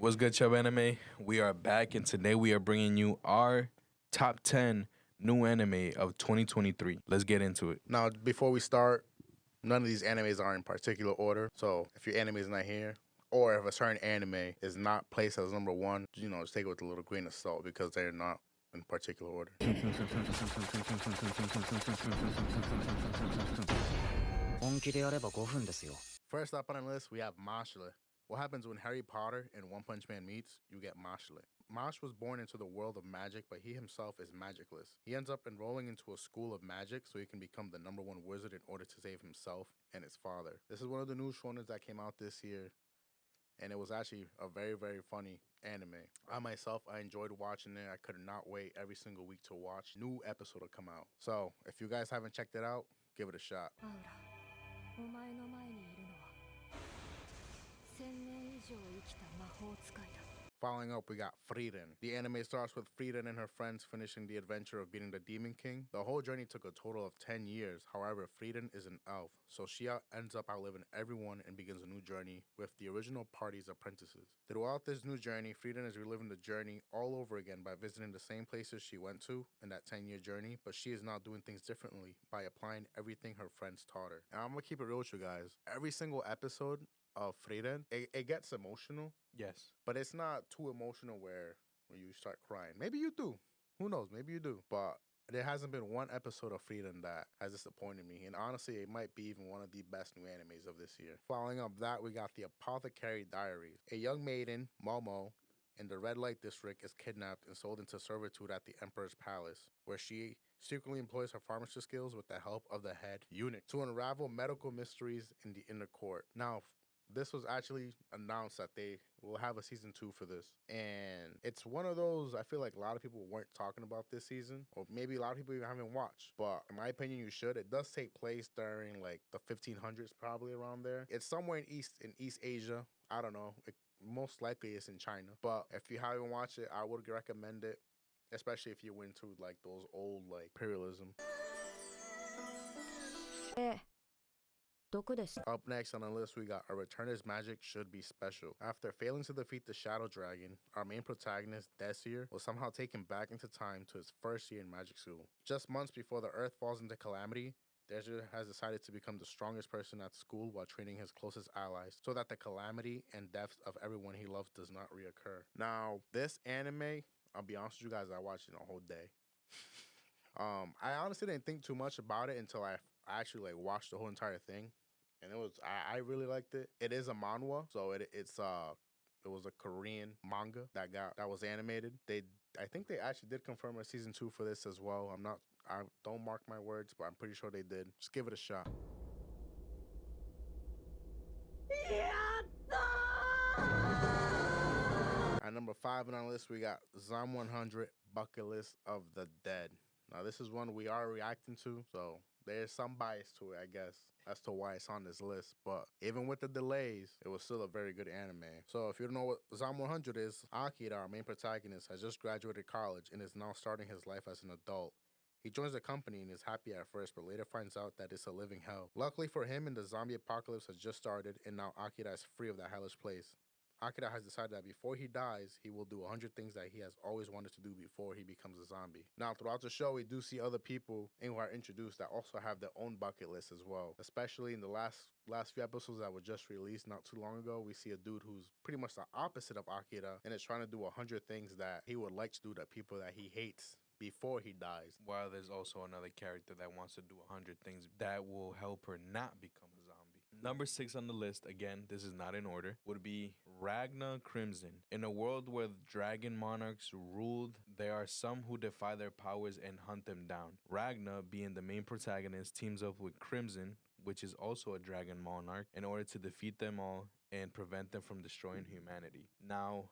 What's good, Chub Anime? We are back, and today we are bringing you our top 10 new anime of 2023. Let's get into it. Now, before we start, none of these animes are in particular order. So if your anime is not here, or if a certain anime is not placed as number one, just take it with a little grain of salt because they're not in particular order. First up on the list, we have Mashle. What happens when Harry Potter and One Punch Man meets? You get Mashle. Mosh was born into the world of magic, but he himself is magicless. He ends up enrolling into a school of magic so he can become the #1 wizard in order to save himself and his father. This is one of the new shonens that came out this year, and it was actually a very, very funny anime. I enjoyed watching it. I could not wait every single week to watch new episode to come out. So if you guys haven't checked it out, give it a shot. Following up, we got Frieren. The anime starts with Frieren and her friends finishing the adventure of beating the Demon King. The whole journey took a total of 10 years. However, Frieren is an elf, so she ends up outliving everyone and begins a new journey with the original party's apprentices. Throughout this new journey, Frieren is reliving the journey all over again by visiting the same places she went to in that 10-year journey, but she is now doing things differently by applying everything her friends taught her. And I'm gonna keep it real with you guys. Every single episode of Frieren, it gets emotional. Yes. But it's not too emotional where you start crying. Maybe you do. Who knows? Maybe you do. But there hasn't been one episode of Frieren that has disappointed me. And honestly, it might be even one of the best new animes of this year. Following up that, we got the Apothecary Diaries. A young maiden, Momo, in the red light district is kidnapped and sold into servitude at the Emperor's Palace, where she secretly employs her pharmacist skills with the help of the head eunuch to unravel medical mysteries in the inner court. Now, this was actually announced that they will have a season 2 for this. And it's one of those, I feel like a lot of people weren't talking about this season, or maybe a lot of people even haven't watched. But in my opinion, you should. It does take place during like the 1500s, probably around there. It's somewhere in East Asia. I don't know. Most likely it's in China. But if you haven't watched it, I would recommend it, especially if you're into like those old like imperialism. Up next on the list, we got A Returner's Magic Should Be Special. After failing to defeat the Shadow Dragon, our main protagonist, Desir, was somehow taken back into time to his first year in magic school. Just months before the Earth falls into calamity, Desir has decided to become the strongest person at school while training his closest allies so that the calamity and death of everyone he loves does not reoccur. Now, this anime, I'll be honest with you guys, I watched it a whole day. I honestly didn't think too much about it until I actually like watched the whole entire thing. And I really liked it. It is a manhwa, so it was a Korean manga that was animated. I think they actually did confirm a season 2 for this as well. I don't mark my words, but I'm pretty sure they did. Just give it a shot. At number 5 on our list, we got Zom 100 Bucket List of the Dead. Now, this is one we are reacting to, so there's some bias to it, I guess, as to why it's on this list. But even with the delays, it was still a very good anime. So if you don't know what Zom 100 is, Akira, our main protagonist, has just graduated college and is now starting his life as an adult. He joins the company and is happy at first, but later finds out that it's a living hell. Luckily for him, the zombie apocalypse has just started, and now Akira is free of that hellish place. Akira has decided that before he dies, he will do 100 things that he has always wanted to do before he becomes a zombie. Now, throughout the show, we do see other people who are introduced that also have their own bucket list as well. Especially in the last few episodes that were just released not too long ago, we see a dude who's pretty much the opposite of Akira and is trying to do 100 things that he would like to do to people that he hates before he dies. While there's also another character that wants to do 100 things that will help her not become a zombie. Number 6 on the list, again, this is not in order, would be Ragna Crimson. In a world where dragon monarchs ruled, there are some who defy their powers and hunt them down. Ragna, being the main protagonist, teams up with Crimson, which is also a dragon monarch, in order to defeat them all and prevent them from destroying humanity. Now,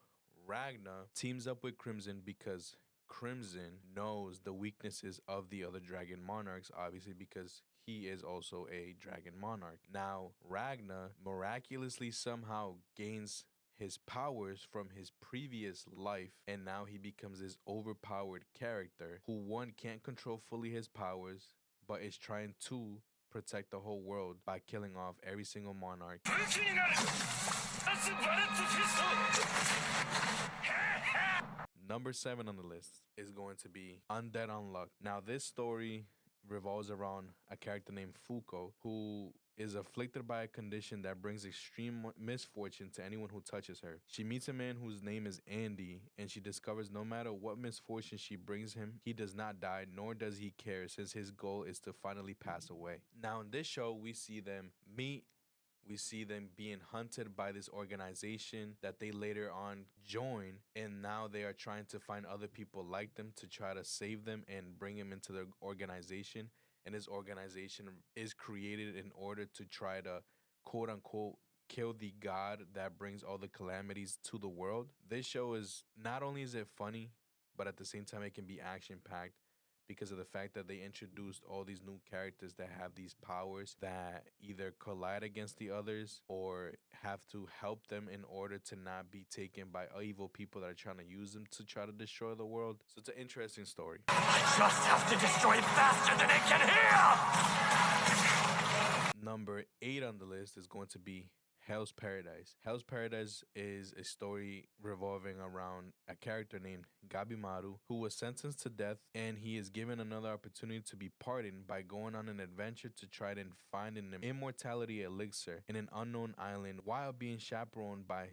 Ragna teams up with Crimson because Crimson knows the weaknesses of the other dragon monarchs, obviously because he is also a dragon monarch. Now, Ragna miraculously somehow gains his powers from his previous life, and now he becomes this overpowered character who, one, can't control fully his powers, but is trying to protect the whole world by killing off every single monarch. Number 7 on the list is going to be Undead Unluck. Now, this story revolves around a character named Fuko, who is afflicted by a condition that brings extreme misfortune to anyone who touches her. She meets a man whose name is Andy, and she discovers no matter what misfortune she brings him, he does not die, nor does he care, since his goal is to finally pass away. Now, in this show, we see them meet. We see them being hunted by this organization that they later on join, and now they are trying to find other people like them to try to save them and bring them into the organization. And this organization is created in order to try to, quote unquote, kill the god that brings all the calamities to the world. This show is, not only is it funny, but at the same time it can be action packed, because of the fact that they introduced all these new characters that have these powers that either collide against the others or have to help them in order to not be taken by evil people that are trying to use them to try to destroy the world. So it's an interesting story. I just have to destroy it faster than it can heal! Number 8 on the list is going to be Hell's Paradise. Hell's Paradise is a story revolving around a character named Gabimaru, who was sentenced to death, and he is given another opportunity to be pardoned by going on an adventure to try to find an immortality elixir in an unknown island while being chaperoned by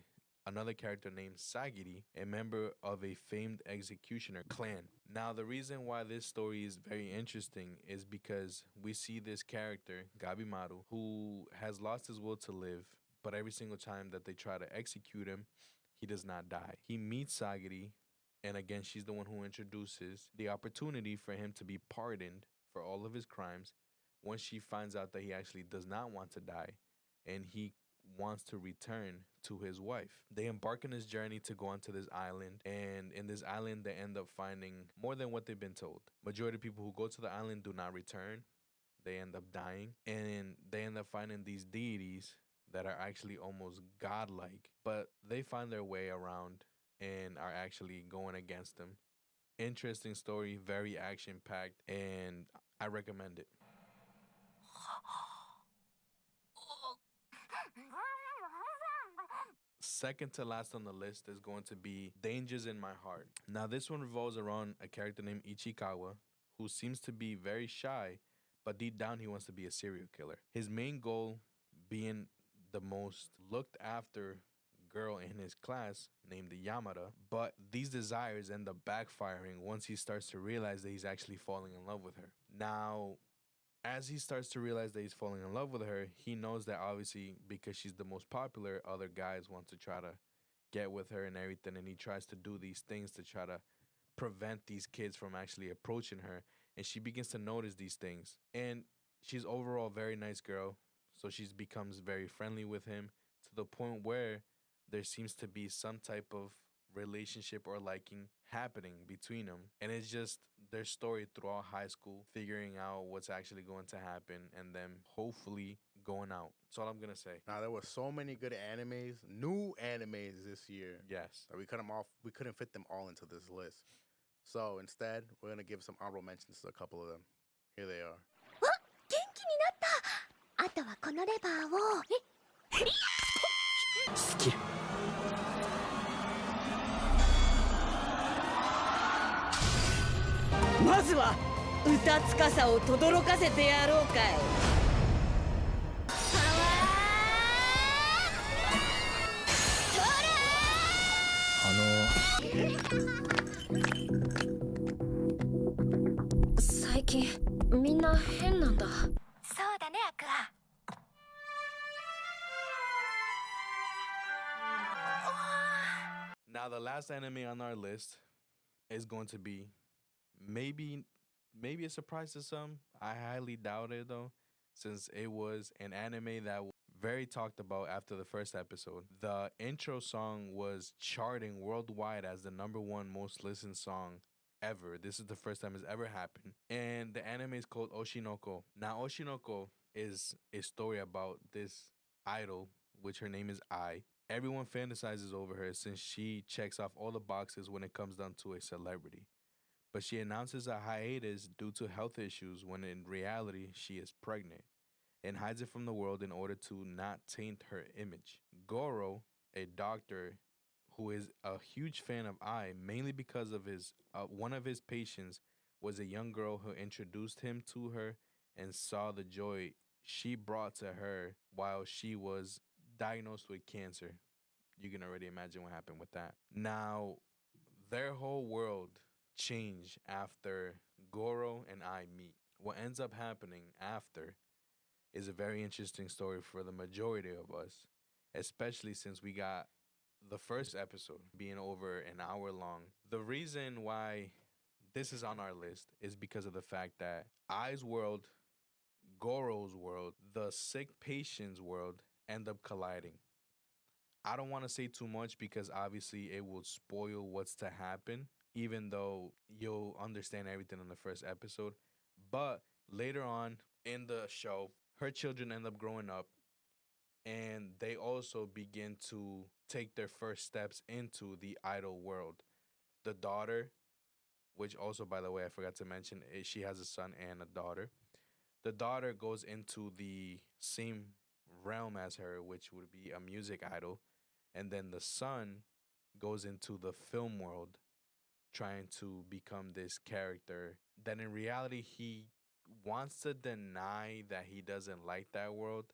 another character named Sagiri, a member of a famed executioner clan. Now, the reason why this story is very interesting is because we see this character, Gabimaru, who has lost his will to live, but every single time that they try to execute him, he does not die. He meets Sagiri, and again, she's the one who introduces the opportunity for him to be pardoned for all of his crimes once she finds out that he actually does not want to die, and he wants to return to his wife. They embark on this journey to go onto this island, and in this island, they end up finding more than what they've been told. Majority of people who go to the island do not return. They end up dying, and they end up finding these deities that are actually almost godlike, but they find their way around and are actually going against them. Interesting story, very action-packed, and I recommend it. Second to last on the list is going to be Dangers in My Heart. Now, this one revolves around a character named Ichikawa, who seems to be very shy, but deep down he wants to be a serial killer. His main goal being the most looked after girl in his class named Yamada, but these desires end up backfiring once he starts to realize that he's actually falling in love with her. Now, as he starts to realize that he's falling in love with her, he knows that obviously because she's the most popular, other guys want to try to get with her and everything, and he tries to do these things to try to prevent these kids from actually approaching her, and she begins to notice these things. And she's overall a very nice girl, so she becomes very friendly with him to the point where there seems to be some type of relationship or liking happening between them. And it's just their story throughout high school, figuring out what's actually going to happen, and them hopefully going out. That's all I'm going to say. Now, there were so many good animes, new animes this year. Yes. That we couldn't fit them all into this list. So instead, we're going to give some honorable mentions to a couple of them. Here they are. あとはこのレバーをスキルまずは歌つかさを轟かせてやろうかい最近みんな変なんだそうだねアクア Now, the last anime on our list is going to be maybe a surprise to some. I highly doubt it, though, since it was an anime that was very talked about after the first episode. The intro song was charting worldwide as the #1 most listened song ever. This is the first time it's ever happened. And the anime is called Oshi Noo. Now, Oshi Noo is a story about this idol, which her name is Ai. Everyone fantasizes over her since she checks off all the boxes when it comes down to a celebrity. But she announces a hiatus due to health issues when in reality she is pregnant and hides it from the world in order to not taint her image. Goro, a doctor who is a huge fan of Ai, mainly because of his one of his patients was a young girl who introduced him to her and saw the joy she brought to her while she was diagnosed with cancer. You can already imagine what happened with that. Now, their whole world changed after Goro and I meet. What ends up happening after is a very interesting story for the majority of us, especially since we got the first episode being over an hour long. The reason why this is on our list is because of the fact that Ai's world, Goro's world, the sick patient's world end up colliding. I don't want to say too much because obviously it will spoil what's to happen, even though you'll understand everything in the first episode. But later on in the show, her children end up growing up and they also begin to take their first steps into the idol world. The daughter, which also, by the way, I forgot to mention, she has a son and a daughter. The daughter goes into the same realm as her, which would be a music idol. And then the son goes into the film world trying to become this character that in reality he wants to deny that he doesn't like that world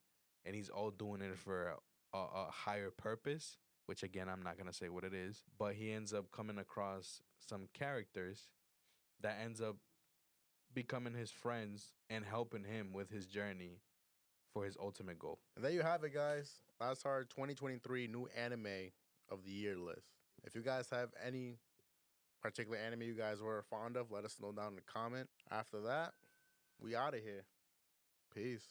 and he's all doing it for a higher purpose, which again I'm not going to say what it is, but he ends up coming across some characters that ends up becoming his friends and helping him with his journey for his ultimate goal. And there you have it, guys. That's our 2023 new anime of the year list. If you guys have any particular anime you guys were fond of, let us know down in the comment. After that, we out of here. Peace.